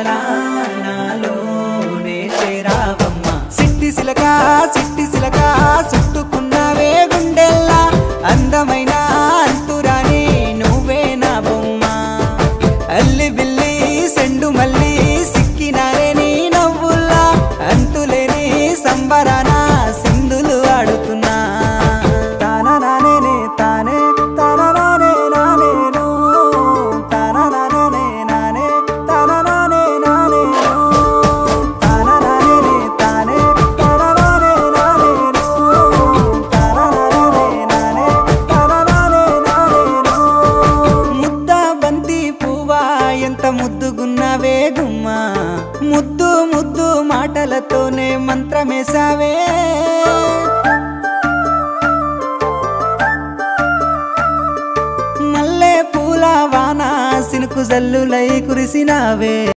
కలలా నాలోనే చేరావమ్మ సిట్టి సిలక చుట్టుకున్నావే గుండెల్లా అందమైన అంతురాని నువ్వే నా బొమ్మ అల్లి బిల్లి సెండు మల్లి సిక్కినారే నీ నవ్వుల్లా అంతులేని సంబరాన సింధులు ఆడుతున్నా తానా నానే తానే తానా నానే నానేను తానా నానే నానే తానా నానే నానేను తానా నానే తానే తానా నానే నానేను తానా నానే నానే తానా నానే నానేను ముద్ద బంతి పువ్వా ఎంత ముద్దుగున్నావే గుమ్మ ముద్దు ముద్దు మాటలతోనే మంత్రమేసావే మల్లె పూల వాన సినుకు జల్లులై కురిసినావే